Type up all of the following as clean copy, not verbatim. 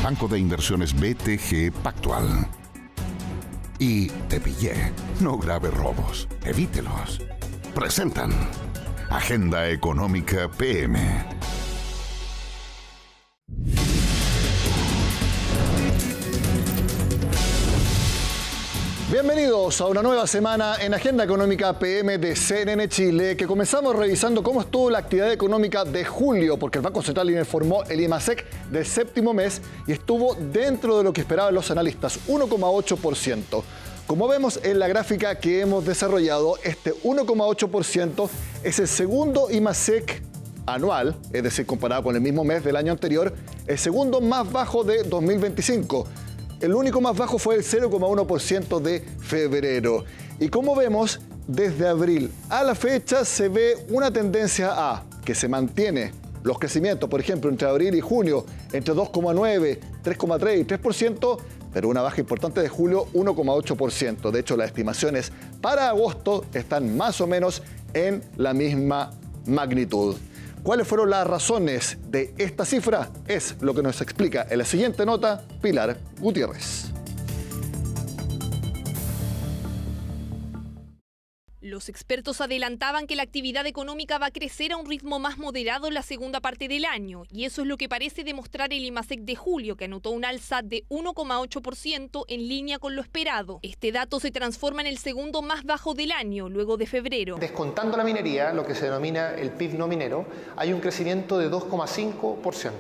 Banco de Inversiones BTG Pactual. Y Te Pillé. No grave robos. Evítelos. Presentan Agenda Económica PM. Bienvenidos a una nueva semana en Agenda Económica PM de CNN Chile, que comenzamos revisando cómo estuvo la actividad económica de julio, porque el Banco Central informó el IMASEC del séptimo mes y estuvo dentro de lo que esperaban los analistas, 1,8%. Como vemos en la gráfica que hemos desarrollado, este 1,8% es el segundo IMASEC anual, es decir, comparado con el mismo mes del año anterior, el segundo más bajo de 2025. El único más bajo fue el 0,1% de febrero. Y como vemos, desde abril a la fecha se ve una tendencia a que se mantiene los crecimientos, por ejemplo, entre abril y junio, entre 2,9, 3,3 y 3%, pero una baja importante de julio, 1,8%. De hecho, las estimaciones para agosto están más o menos en la misma magnitud. ¿Cuáles fueron las razones de esta cifra? Es lo que nos explica en la siguiente nota Pilar Gutiérrez. Los expertos adelantaban que la actividad económica va a crecer a un ritmo más moderado en la segunda parte del año, y eso es lo que parece demostrar el IMASEC de julio, que anotó un alza de 1,8% en línea con lo esperado. Este dato se transforma en el segundo más bajo del año, luego de febrero. Descontando la minería, lo que se denomina el PIB no minero, hay un crecimiento de 2,5%.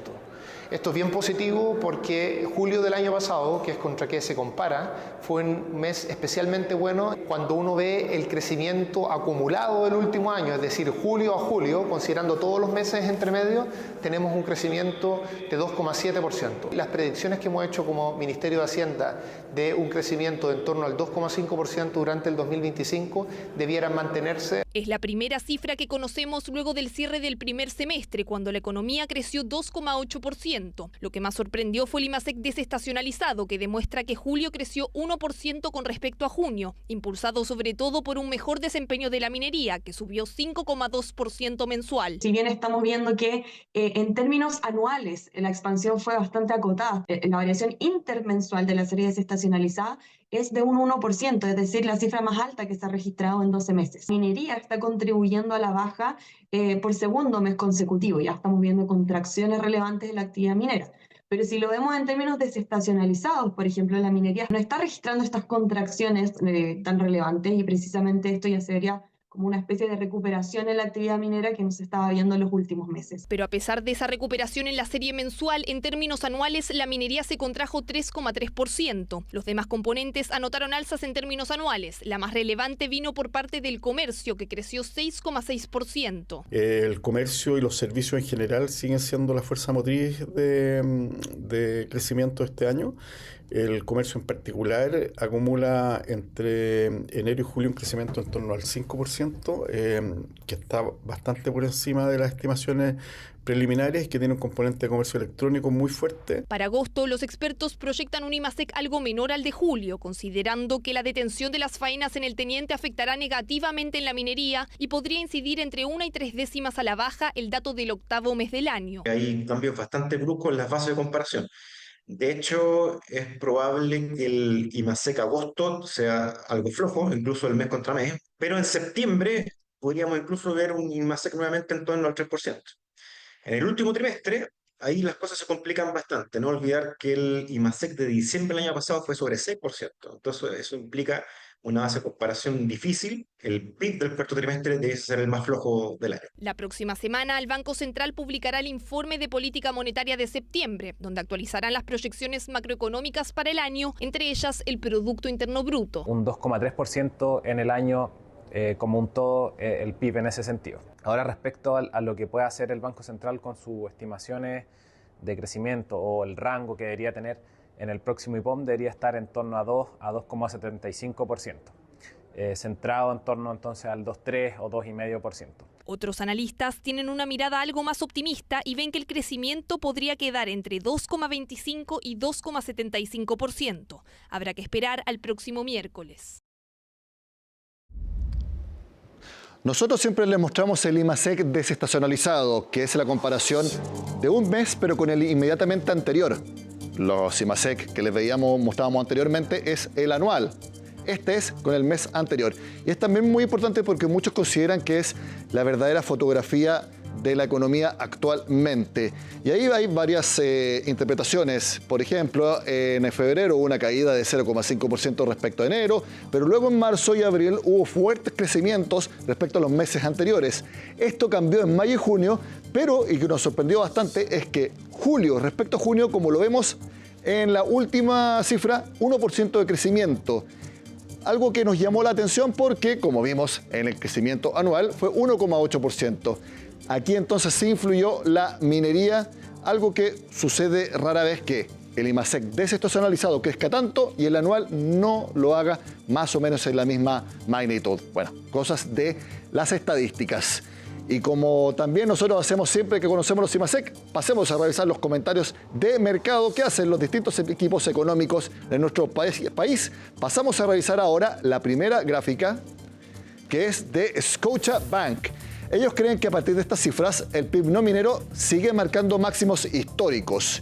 Esto es bien positivo porque julio del año pasado, que es contra que se compara, fue un mes especialmente bueno cuando uno ve el crecimiento acumulado del último año, es decir, julio a julio, considerando todos los meses entre medio, tenemos un crecimiento de 2,7%. Las predicciones que hemos hecho como Ministerio de Hacienda de un crecimiento de en torno al 2,5% durante el 2025 debieran mantenerse. Es la primera cifra que conocemos luego del cierre del primer semestre, cuando la economía creció 2,8%. Lo que más sorprendió fue el IMASEC desestacionalizado, que demuestra que julio creció 1% con respecto a junio, impulsado sobre todo por un mejor desempeño de la minería, que subió 5,2% mensual. Si bien estamos viendo que en términos anuales la expansión fue bastante acotada, la variación intermensual de la serie desestacionalizada es de un 1%, es decir, la cifra más alta que se ha registrado en 12 meses. La minería está contribuyendo a la baja por segundo mes consecutivo. Ya estamos viendo contracciones relevantes de la actividad minera. Pero si lo vemos en términos desestacionalizados, por ejemplo, la minería no está registrando estas contracciones tan relevantes, y precisamente esto ya sería como una especie de recuperación en la actividad minera que no se estaba viendo en los últimos meses. Pero a pesar de esa recuperación en la serie mensual, en términos anuales, la minería se contrajo 3,3%. Los demás componentes anotaron alzas en términos anuales. La más relevante vino por parte del comercio, que creció 6,6%. El comercio y los servicios en general siguen siendo la fuerza motriz de crecimiento este año. El comercio en particular acumula entre enero y julio un crecimiento en torno al 5%, que está bastante por encima de las estimaciones preliminares, que tiene un componente de comercio electrónico muy fuerte. Para agosto, los expertos proyectan un IMASEC algo menor al de julio, considerando que la detención de las faenas en el Teniente afectará negativamente en la minería y podría incidir entre 1 y 3 décimas a la baja el dato del octavo mes del año. Hay cambios bastante bruscos en las bases de comparación. De hecho, es probable que el IMASEC agosto sea algo flojo, incluso el mes contra mes, pero en septiembre podríamos incluso ver un IMASEC nuevamente en torno al 3%. En el último trimestre, ahí las cosas se complican bastante. No olvidar que el IMASEC de diciembre del año pasado fue sobre 6%. Entonces, eso implica una base de comparación difícil. El PIB del cuarto trimestre debe ser el más flojo del año. La próxima semana, el Banco Central publicará el informe de política monetaria de septiembre, donde actualizarán las proyecciones macroeconómicas para el año, entre ellas el Producto Interno Bruto. Un 2,3% en el año como un todo, el PIB en ese sentido. Ahora, respecto a lo que puede hacer el Banco Central con sus estimaciones de crecimiento o el rango que debería tener en el próximo IPOM, debería estar en torno a 2 a 2,75%, centrado en torno entonces al 2,3 o 2,5%. Otros analistas tienen una mirada algo más optimista y ven que el crecimiento podría quedar entre 2,25 y 2,75%. Habrá que esperar al próximo miércoles. Nosotros siempre les mostramos el IMASEC desestacionalizado, que es la comparación de un mes pero con el inmediatamente anterior. los IMASEC que les mostrábamos anteriormente, es el anual. Este es con el mes anterior. Y es también muy importante porque muchos consideran que es la verdadera fotografía de la economía actualmente. Y ahí hay varias interpretaciones. Por ejemplo, en febrero hubo una caída de 0,5% respecto a enero, pero luego en marzo y abril hubo fuertes crecimientos respecto a los meses anteriores. Esto cambió en mayo y junio, pero, y que nos sorprendió bastante, es que julio respecto a junio, como lo vemos en la última cifra, 1% de crecimiento. Algo que nos llamó la atención porque, como vimos en el crecimiento anual, fue 1,8%. Aquí entonces sí influyó la minería, algo que sucede rara vez, que el IMASEC desestacionalizado crezca tanto y el anual no lo haga más o menos en la misma magnitud. Bueno, cosas de las estadísticas. Y como también nosotros hacemos siempre que conocemos los IMASEC, pasemos a revisar los comentarios de mercado que hacen los distintos equipos económicos de nuestro país. Pasamos a revisar ahora la primera gráfica, que es de Scotiabank. Ellos creen que a partir de estas cifras el PIB no minero sigue marcando máximos históricos.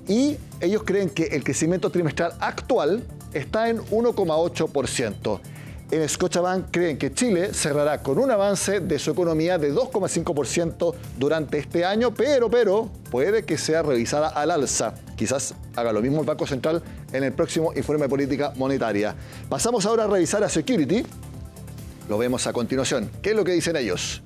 Y ellos creen que el crecimiento trimestral actual está en 1,8%. En Scotiabank creen que Chile cerrará con un avance de su economía de 2,5% durante este año, pero puede que sea revisada al alza. Quizás haga lo mismo el Banco Central en el próximo informe de política monetaria. Pasamos ahora a revisar a Security. Lo vemos a continuación. ¿Qué es lo que dicen ellos?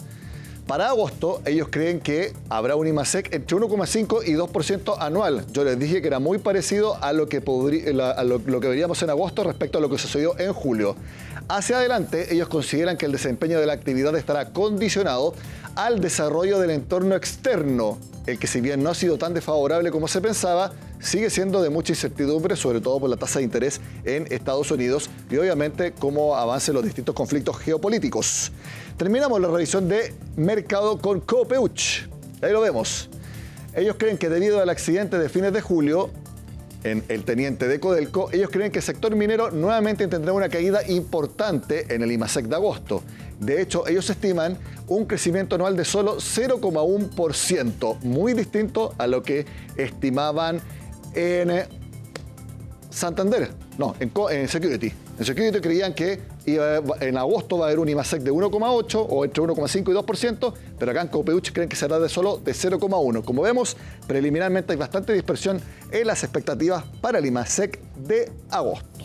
Para agosto, ellos creen que habrá un IMASEC entre 1,5 y 2% anual. Yo les dije que era muy parecido a lo que veríamos en agosto respecto a lo que sucedió en julio. Hacia adelante, ellos consideran que el desempeño de la actividad estará condicionado al desarrollo del entorno externo, el que si bien no ha sido tan desfavorable como se pensaba, sigue siendo de mucha incertidumbre, sobre todo por la tasa de interés en Estados Unidos y obviamente cómo avancen los distintos conflictos geopolíticos. Terminamos la revisión de mercado con Copeuch. Ahí lo vemos. Ellos creen que debido al accidente de fines de julio en el teniente de Codelco, ellos creen que el sector minero nuevamente tendrá una caída importante en el IMASEC de agosto. De hecho, ellos estiman un crecimiento anual de solo 0,1%, muy distinto a lo que estimaban en Santander, no, en Security. En Security creían que en agosto va a haber un IMASEC de 1,8 o entre 1,5 y 2%, pero acá en Copeuch creen que será de solo de 0,1. Como vemos, preliminarmente hay bastante dispersión en las expectativas para el IMASEC de agosto.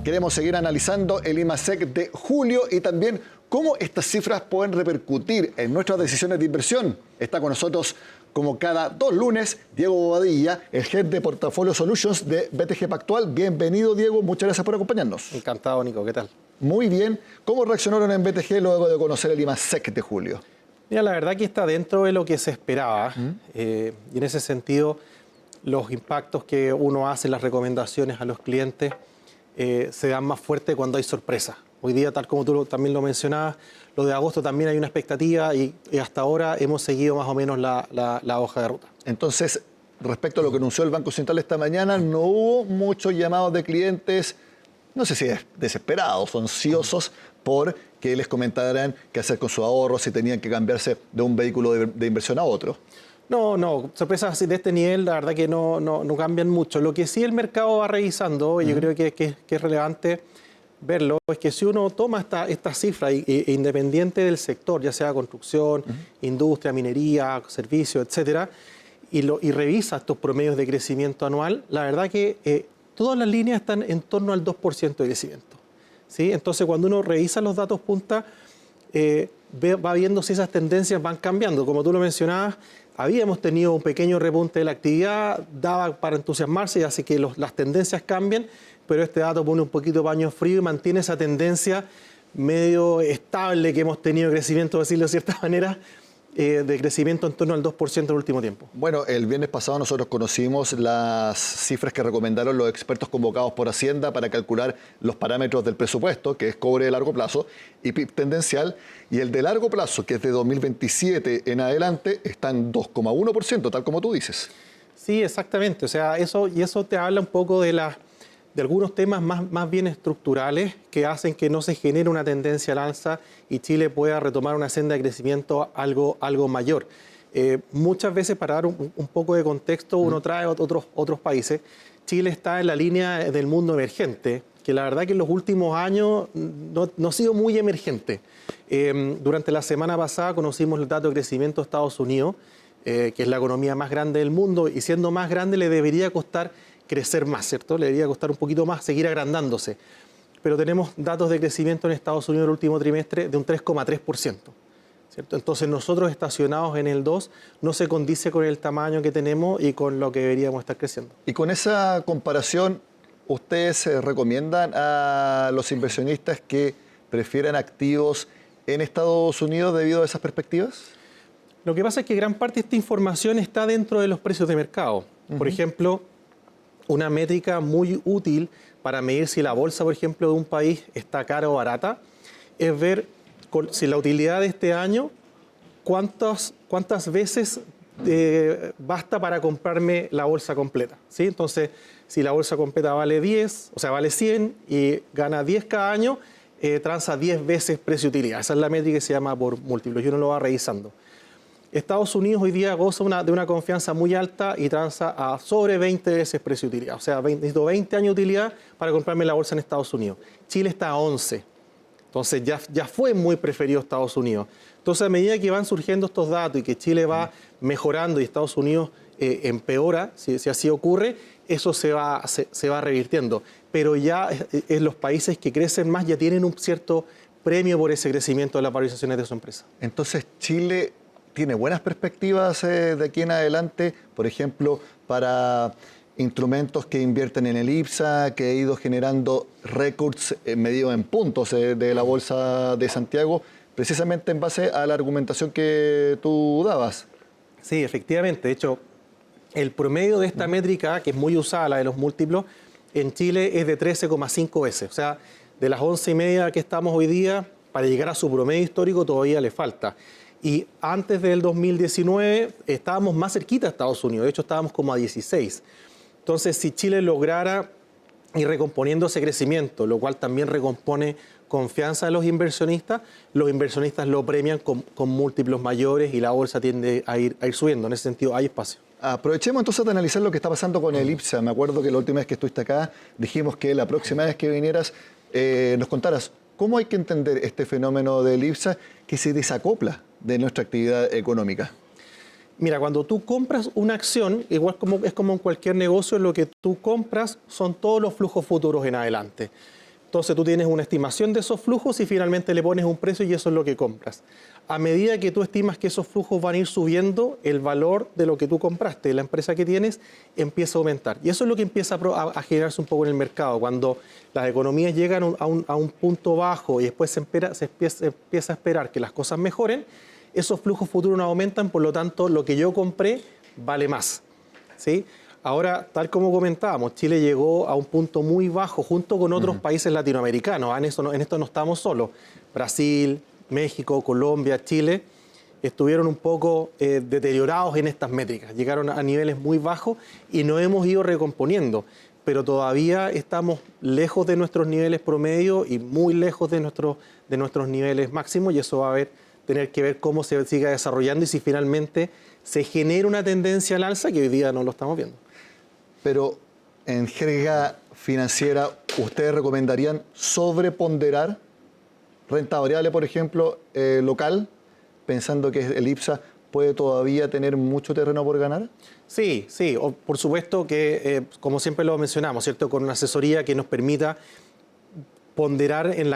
Queremos seguir analizando el IMASEC de julio y también cómo estas cifras pueden repercutir en nuestras decisiones de inversión. Está con nosotros, como cada 2 lunes, Diego Bobadilla, el Head de Portfolio Solutions de BTG Pactual. Bienvenido, Diego. Muchas gracias por acompañarnos. Encantado, Nico. ¿Qué tal? Muy bien. ¿Cómo reaccionaron en BTG luego de conocer el IMASEC de julio? Mira, la verdad que está dentro de lo que se esperaba. Y en ese sentido, los impactos que uno hace, las recomendaciones a los clientes, se dan más fuerte cuando hay sorpresa. Hoy día, tal como tú también lo mencionabas, lo de agosto también hay una expectativa y hasta ahora hemos seguido más o menos la hoja de ruta. Entonces, respecto a lo que anunció el Banco Central esta mañana, no hubo muchos llamados de clientes, no sé si desesperados o ansiosos, por que les comentaran qué hacer con su ahorro, si tenían que cambiarse de un vehículo de inversión a otro. No, sorpresas de este nivel, la verdad que no cambian mucho. Lo que sí el mercado va revisando, y yo creo que es relevante verlo, es que si uno toma esta cifra independiente del sector, ya sea construcción, industria, minería, servicios, etcétera, y revisa estos promedios de crecimiento anual, la verdad que todas las líneas están en torno al 2% de crecimiento, ¿sí? Entonces, cuando uno revisa los datos punta, va viendo si esas tendencias van cambiando. Como tú lo mencionabas, habíamos tenido un pequeño repunte de la actividad, daba para entusiasmarse y hace que las tendencias cambien, pero este dato pone un poquito paño frío y mantiene esa tendencia medio estable que hemos tenido de crecimiento, decirlo de cierta manera, de crecimiento en torno al 2% en el último tiempo. Bueno, el viernes pasado nosotros conocimos las cifras que recomendaron los expertos convocados por Hacienda para calcular los parámetros del presupuesto, que es cobre de largo plazo y PIB tendencial, y el de largo plazo, que es de 2027 en adelante, está en 2,1%, tal como tú dices. Sí, exactamente. O sea, eso te habla un poco de algunos temas más bien estructurales que hacen que no se genere una tendencia al alza y Chile pueda retomar una senda de crecimiento algo mayor. Muchas veces, para dar un poco de contexto, uno trae otros países. Chile está en la línea del mundo emergente, que la verdad que en los últimos años no ha sido muy emergente. Durante la semana pasada conocimos el dato de crecimiento de Estados Unidos, que es la economía más grande del mundo, y siendo más grande le debería costar crecer más, ¿cierto? Le debería costar un poquito más seguir agrandándose. Pero tenemos datos de crecimiento en Estados Unidos el último trimestre de un 3,3%. ¿Cierto? Entonces nosotros estacionados en el 2 no se condice con el tamaño que tenemos y con lo que deberíamos estar creciendo. Y con esa comparación, ¿ustedes recomiendan a los inversionistas que prefieran activos en Estados Unidos debido a esas perspectivas? Lo que pasa es que gran parte de esta información está dentro de los precios de mercado. Por ejemplo, una métrica muy útil para medir si la bolsa, por ejemplo, de un país está cara o barata, es ver si la utilidad de este año, cuántas veces basta para comprarme la bolsa completa, ¿sí? Entonces, si la bolsa completa vale 10, o sea, vale 100 y gana 10 cada año, transa 10 veces precio-utilidad. Esa es la métrica que se llama por múltiplos y uno lo va revisando. Estados Unidos hoy día goza de una confianza muy alta y transa a sobre 20 veces precio-utilidad. O sea, necesito 20 años de utilidad para comprarme la bolsa en Estados Unidos. Chile está a 11. Entonces ya fue muy preferido Estados Unidos. Entonces a medida que van surgiendo estos datos y que Chile va mejorando y Estados Unidos empeora, si así ocurre, eso se va revirtiendo. Pero ya en los países que crecen más ya tienen un cierto premio por ese crecimiento de las valorizaciones de su empresa. Entonces Chile tiene buenas perspectivas de aquí en adelante, por ejemplo, para instrumentos que invierten en el IPSA, que ha ido generando récords medidos en puntos de la Bolsa de Santiago, precisamente en base a la argumentación que tú dabas. Sí, efectivamente. De hecho, el promedio de esta métrica, que es muy usada, la de los múltiplos, en Chile es de 13,5 veces. O sea, de las 11,5 que estamos hoy día, para llegar a su promedio histórico todavía le falta. Y antes del 2019 estábamos más cerquita a Estados Unidos. De hecho, estábamos como a 16. Entonces, si Chile lograra ir recomponiendo ese crecimiento, lo cual también recompone confianza de los inversionistas lo premian con múltiplos mayores y la bolsa tiende a ir subiendo. En ese sentido, hay espacio. Aprovechemos entonces de analizar lo que está pasando con el IPSA. Me acuerdo que la última vez que estuviste acá dijimos que la próxima vez que vinieras nos contaras cómo hay que entender este fenómeno del IPSA que se desacopla de nuestra actividad económica. Mira, cuando tú compras una acción, igual es como en cualquier negocio, lo que tú compras son todos los flujos futuros en adelante. Entonces tú tienes una estimación de esos flujos y finalmente le pones un precio y eso es lo que compras. A medida que tú estimas que esos flujos van a ir subiendo, el valor de lo que tú compraste, de la empresa que tienes, empieza a aumentar. Y eso es lo que empieza a generarse un poco en el mercado. Cuando las economías llegan a un punto bajo y después se empieza a esperar que las cosas mejoren, esos flujos futuros no aumentan, por lo tanto, lo que yo compré vale más, ¿sí? Ahora, tal como comentábamos, Chile llegó a un punto muy bajo junto con otros países latinoamericanos. En esto no estamos solos. Brasil, México, Colombia, Chile estuvieron un poco deteriorados en estas métricas. Llegaron a niveles muy bajos y no hemos ido recomponiendo. Pero todavía estamos lejos de nuestros niveles promedio y muy lejos de nuestros niveles máximos y eso va a tener que ver cómo se siga desarrollando y si finalmente se genera una tendencia al alza que hoy día no lo estamos viendo. Pero en jerga financiera, ¿ustedes recomendarían sobreponderar renta variable, por ejemplo, local, pensando que el IPSA puede todavía tener mucho terreno por ganar? Sí, por supuesto que, como siempre lo mencionamos, ¿cierto? Con una asesoría que nos permita ponderar en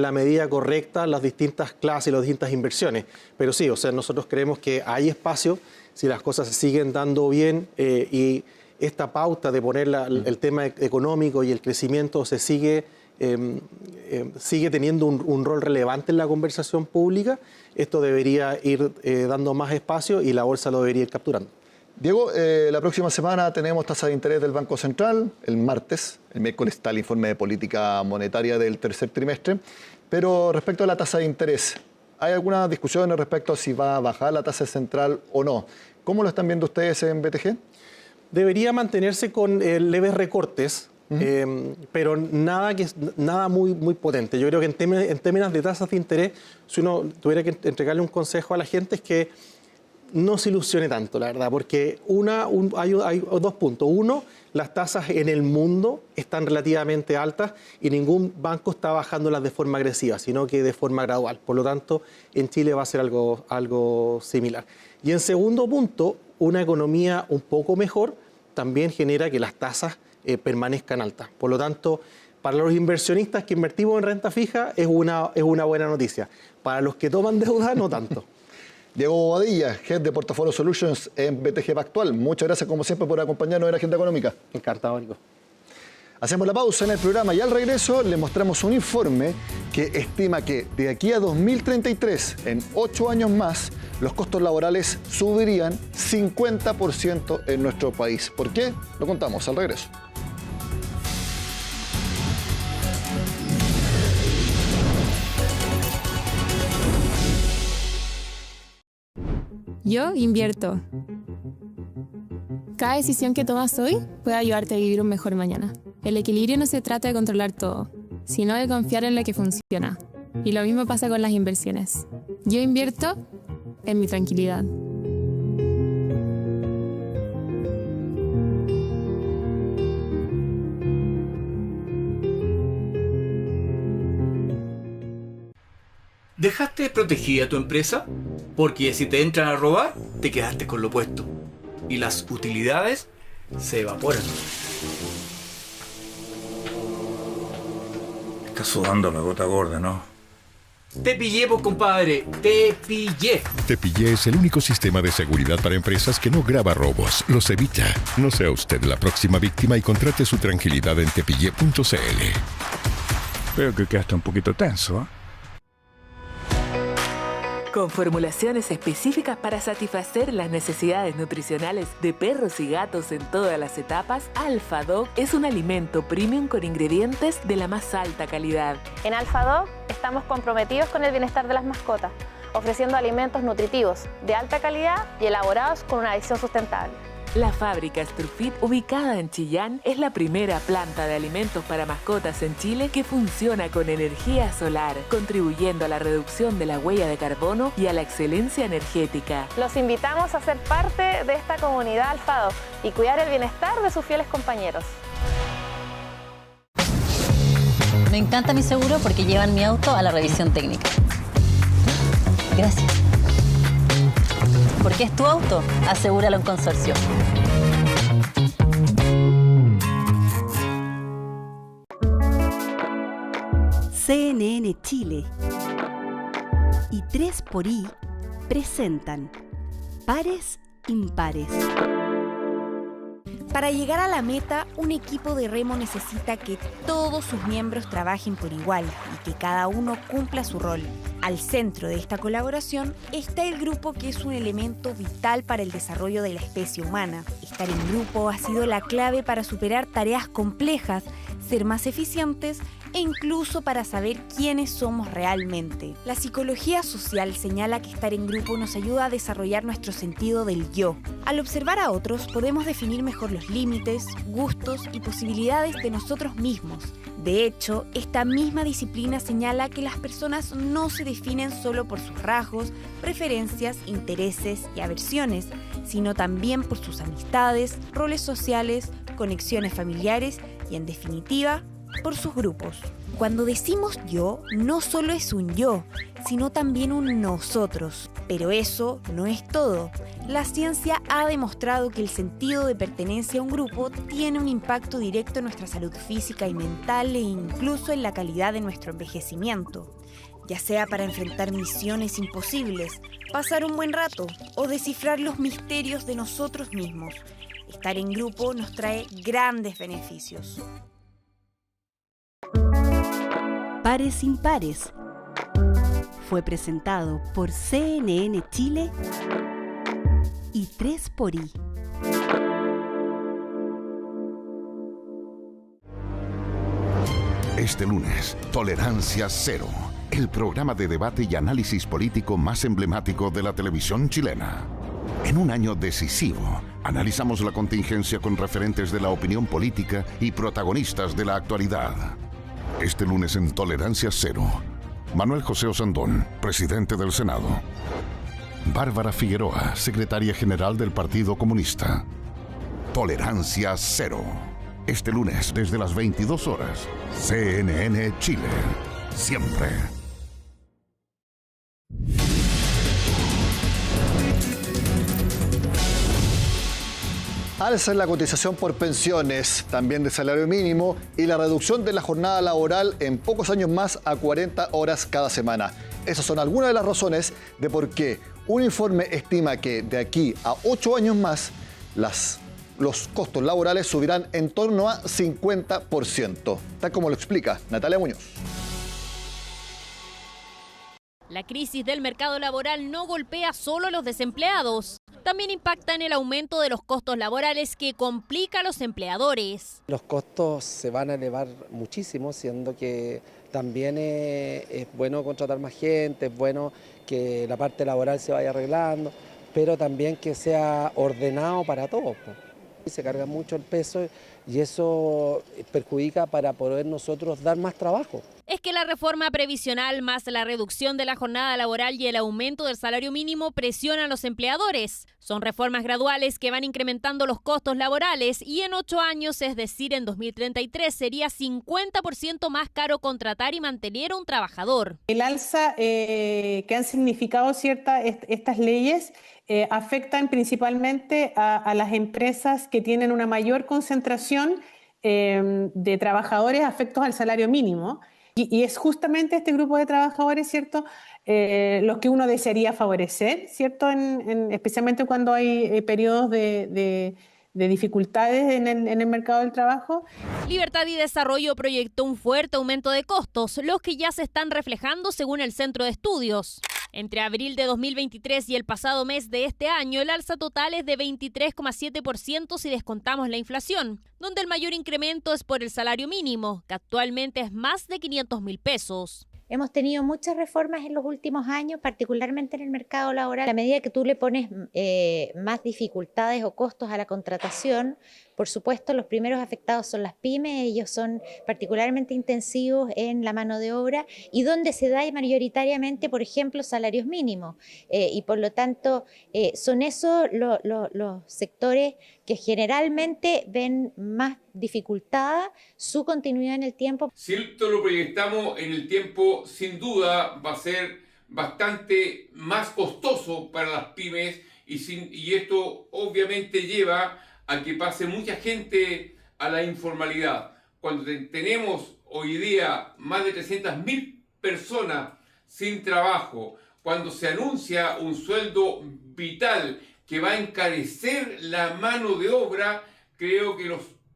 la medida correcta las distintas clases y las distintas inversiones. Pero sí, o sea, nosotros creemos que hay espacio, si las cosas se siguen dando bien y esta pauta de poner el tema económico y el crecimiento se sigue teniendo un rol relevante en la conversación pública, esto debería ir dando más espacio y la bolsa lo debería ir capturando. Diego, la próxima semana tenemos tasa de interés del Banco Central, el martes. El miércoles está el informe de política monetaria del tercer trimestre. Pero respecto a la tasa de interés, ¿hay alguna discusión respecto a si va a bajar la tasa central o no? ¿Cómo lo están viendo ustedes en BTG? Debería mantenerse con leves recortes, pero nada muy potente. Yo creo que en términos de tasas de interés, si uno tuviera que entregarle un consejo a la gente es que no se ilusione tanto, la verdad, porque hay 2 puntos. Uno, las tasas en el mundo están relativamente altas y ningún banco está bajándolas de forma agresiva, sino que de forma gradual. Por lo tanto, en Chile va a ser algo similar. Y en segundo punto, una economía un poco mejor también genera que las tasas permanezcan altas. Por lo tanto, para los inversionistas que invertimos en renta fija es una buena noticia. Para los que toman deuda, no tanto. Diego Bobadilla, Head de Portfolio Solutions en BTG Pactual. Muchas gracias, como siempre, por acompañarnos en la Agenda Económica. Encantado, Nico. Hacemos la pausa en el programa y al regreso les mostramos un informe que estima que de aquí a 2033, en 8 años más, los costos laborales subirían 50% en nuestro país. ¿Por qué? Lo contamos al regreso. Yo invierto. Cada decisión que tomas hoy puede ayudarte a vivir un mejor mañana. El equilibrio no se trata de controlar todo, sino de confiar en lo que funciona. Y lo mismo pasa con las inversiones. Yo invierto en mi tranquilidad. ¿Dejaste protegida tu empresa? Porque si te entran a robar, te quedaste con lo puesto. Y las utilidades se evaporan. Estás sudando la gota gorda, ¿no? Te pillé, pues, compadre. Te pillé. Te pillé es el único sistema de seguridad para empresas que no graba robos, los evita. No sea usted la próxima víctima y contrate su tranquilidad en tepillé.cl. Veo que quedaste un poquito tenso, ¿eh? Con formulaciones específicas para satisfacer las necesidades nutricionales de perros y gatos en todas las etapas, Alpha Dog es un alimento premium con ingredientes de la más alta calidad. En Alpha Dog estamos comprometidos con el bienestar de las mascotas, ofreciendo alimentos nutritivos, de alta calidad y elaborados con una visión sustentable. La fábrica Strufit, ubicada en Chillán, es la primera planta de alimentos para mascotas en Chile que funciona con energía solar, contribuyendo a la reducción de la huella de carbono y a la excelencia energética. Los invitamos a ser parte de esta comunidad Alpha Dog y cuidar el bienestar de sus fieles compañeros. Me encanta mi seguro porque llevan mi auto a la revisión técnica. Gracias. Porque es tu auto, asegúralo en Consorcio. CNN Chile y 3xI presentan Pares Impares. Para llegar a la meta, un equipo de remo necesita que todos sus miembros trabajen por igual y que cada uno cumpla su rol. Al centro de esta colaboración está el grupo, que es un elemento vital para el desarrollo de la especie humana. Estar en grupo ha sido la clave para superar tareas complejas, ser más eficientes e incluso para saber quiénes somos realmente. La psicología social señala que estar en grupo nos ayuda a desarrollar nuestro sentido del yo. Al observar a otros podemos definir mejor los límites, gustos y posibilidades de nosotros mismos. De hecho, esta misma disciplina señala que las personas no se definen solo por sus rasgos, preferencias, intereses y aversiones, sino también por sus amistades, roles sociales, conexiones familiares y, en definitiva, por sus grupos. Cuando decimos yo, no solo es un yo, sino también un nosotros. Pero eso no es todo. La ciencia ha demostrado que el sentido de pertenencia a un grupo tiene un impacto directo en nuestra salud física y mental e incluso en la calidad de nuestro envejecimiento. Ya sea para enfrentar misiones imposibles, pasar un buen rato o descifrar los misterios de nosotros mismos. Estar en grupo nos trae grandes beneficios. Pares Impares fue presentado por CNN Chile y 3xI. Este lunes, Tolerancia Cero, el programa de debate y análisis político más emblemático de la televisión chilena. En un año decisivo, analizamos la contingencia con referentes de la opinión política y protagonistas de la actualidad. Este lunes en Tolerancia Cero, Manuel José Osandón, presidente del Senado. Bárbara Figueroa, secretaria general del Partido Comunista. Tolerancia cero. Este lunes desde las 22 horas. CNN Chile. Siempre. Alza en la cotización por pensiones, también de salario mínimo y la reducción de la jornada laboral en pocos años más a 40 horas cada semana. Esas son algunas de las razones de por qué un informe estima que de aquí a 8 años más los costos laborales subirán en torno a 50%, tal como lo explica Natalia Muñoz. La crisis del mercado laboral no golpea solo a los desempleados, también impacta en el aumento de los costos laborales que complica a los empleadores. Los costos se van a elevar muchísimo, siendo que también es bueno contratar más gente, es bueno que la parte laboral se vaya arreglando, pero también que sea ordenado para todos. Se carga mucho el peso y eso perjudica para poder nosotros dar más trabajo. Es que la reforma previsional más la reducción de la jornada laboral y el aumento del salario mínimo presionan a los empleadores. Son reformas graduales que van incrementando los costos laborales y en 8 años, es decir, en 2033, sería 50% más caro contratar y mantener a un trabajador. El alza que han significado estas leyes afectan principalmente a las empresas que tienen una mayor concentración de trabajadores afectos al salario mínimo. Y es justamente este grupo de trabajadores, ¿cierto?, los que uno desearía favorecer, ¿cierto?, especialmente cuando hay periodos de dificultades en el mercado del trabajo. Libertad y Desarrollo proyectó un fuerte aumento de costos, los que ya se están reflejando según el Centro de Estudios. Entre abril de 2023 y el pasado mes de este año, el alza total es de 23,7% si descontamos la inflación, donde el mayor incremento es por el salario mínimo, que actualmente es más de 500.000 pesos. Hemos tenido muchas reformas en los últimos años, particularmente en el mercado laboral. A medida que tú le pones más dificultades o costos a la contratación, por supuesto, los primeros afectados son las pymes. Ellos son particularmente intensivos en la mano de obra y donde se da mayoritariamente, por ejemplo, salarios mínimos. Y por lo tanto, son esos los sectores que generalmente ven más dificultada su continuidad en el tiempo. Si esto lo proyectamos en el tiempo, sin duda va a ser bastante más costoso para las pymes y esto obviamente lleva a que pase mucha gente a la informalidad. Cuando tenemos hoy día más de 300.000 personas sin trabajo, cuando se anuncia un sueldo vital que va a encarecer la mano de obra, creo que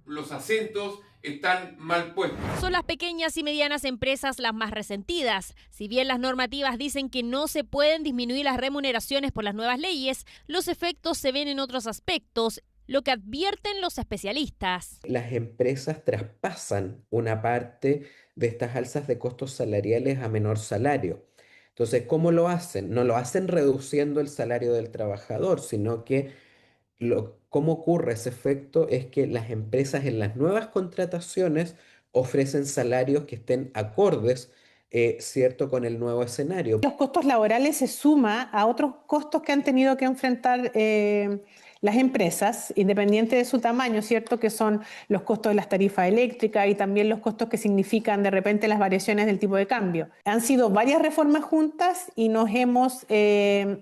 los acentos están mal puestos. Son las pequeñas y medianas empresas las más resentidas. Si bien las normativas dicen que no se pueden disminuir las remuneraciones por las nuevas leyes, los efectos se ven en otros aspectos, lo que advierten los especialistas. Las empresas traspasan una parte de estas alzas de costos salariales a menor salario. Entonces, ¿cómo lo hacen? No lo hacen reduciendo el salario del trabajador, sino que cómo ocurre ese efecto es que las empresas en las nuevas contrataciones ofrecen salarios que estén acordes, ¿cierto?, con el nuevo escenario. Los costos laborales se suman a otros costos que han tenido que enfrentar las empresas, independiente de su tamaño, ¿cierto?, que son los costos de las tarifas eléctricas y también los costos que significan de repente las variaciones del tipo de cambio. Han sido varias reformas juntas y nos hemos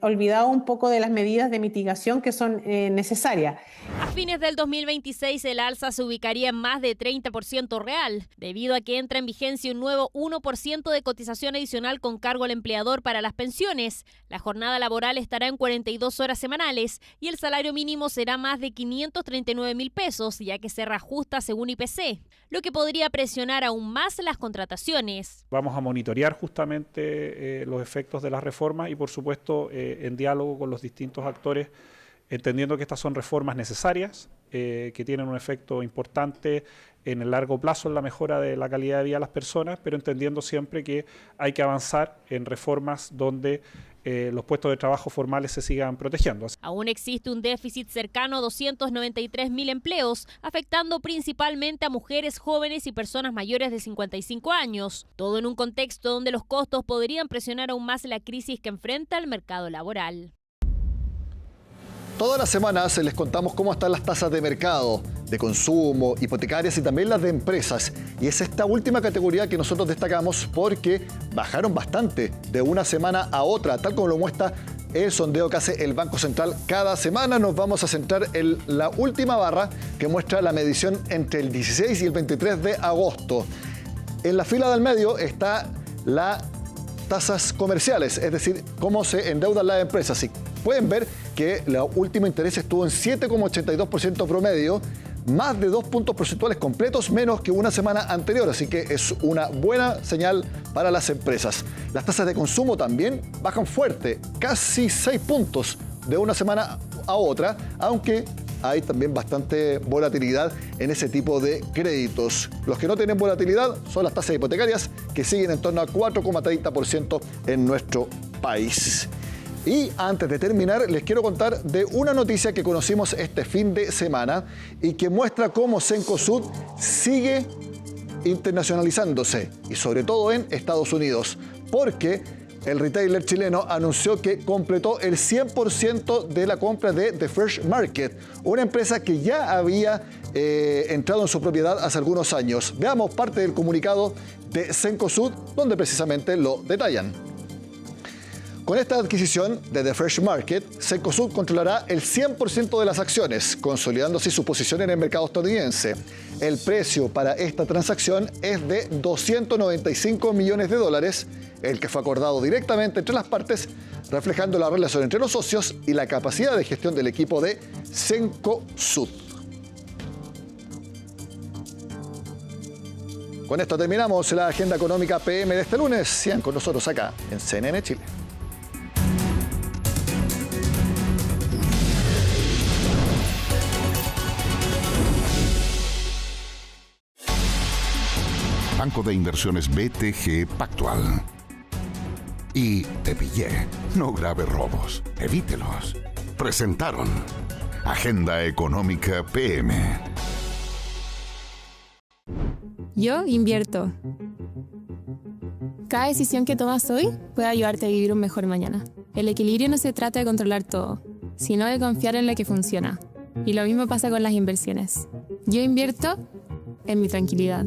olvidado un poco de las medidas de mitigación que son necesarias. A fines del 2026 el alza se ubicaría en más de 30% real, debido a que entra en vigencia un nuevo 1% de cotización adicional con cargo al empleador para las pensiones. La jornada laboral estará en 42 horas semanales y el salario mínimo será más de 539.000 pesos, ya que se reajusta según IPC, lo que podría presionar aún más las contrataciones. Vamos a monitorear justamente los efectos de las reformas y, por supuesto, en diálogo con los distintos actores, entendiendo que estas son reformas necesarias, que tienen un efecto importante en el largo plazo en la mejora de la calidad de vida de las personas, pero entendiendo siempre que hay que avanzar en reformas donde los puestos de trabajo formales se sigan protegiendo. Aún existe un déficit cercano a 293.000 empleos, afectando principalmente a mujeres jóvenes y personas mayores de 55 años. Todo en un contexto donde los costos podrían presionar aún más la crisis que enfrenta el mercado laboral. Todas las semanas les contamos cómo están las tasas de mercado, de consumo, hipotecarias y también las de empresas. Y es esta última categoría que nosotros destacamos porque bajaron bastante de una semana a otra, tal como lo muestra el sondeo que hace el Banco Central. Cada semana nos vamos a centrar en la última barra que muestra la medición entre el 16 y el 23 de agosto. En la fila del medio está las tasas comerciales, es decir, cómo se endeudan las empresas. Y pueden ver que el último interés estuvo en 7,82% promedio, más de 2 puntos porcentuales completos menos que una semana anterior, así que es una buena señal para las empresas. Las tasas de consumo también bajan fuerte, casi 6 puntos de una semana a otra, aunque hay también bastante volatilidad en ese tipo de créditos. Los que no tienen volatilidad son las tasas hipotecarias, que siguen en torno a 4,30% en nuestro país. Y antes de terminar, les quiero contar de una noticia que conocimos este fin de semana y que muestra cómo Cencosud sigue internacionalizándose, y sobre todo en Estados Unidos, porque el retailer chileno anunció que completó el 100% de la compra de The Fresh Market, una empresa que ya había entrado en su propiedad hace algunos años. Veamos parte del comunicado de Cencosud, donde precisamente lo detallan. Con esta adquisición de The Fresh Market, Cencosud controlará el 100% de las acciones, consolidando así su posición en el mercado estadounidense. El precio para esta transacción es de $295 millones, el que fue acordado directamente entre las partes, reflejando la relación entre los socios y la capacidad de gestión del equipo de Cencosud. Con esto terminamos la agenda económica PM de este lunes. Sigan con nosotros acá en CNN Chile. Banco de Inversiones BTG Pactual. Y Te Pillé. No grave robos. Evítelos. Presentaron Agenda Económica PM. Yo invierto. Cada decisión que tomas hoy puede ayudarte a vivir un mejor mañana. El equilibrio no se trata de controlar todo, sino de confiar en lo que funciona. Y lo mismo pasa con las inversiones. Yo invierto en mi tranquilidad.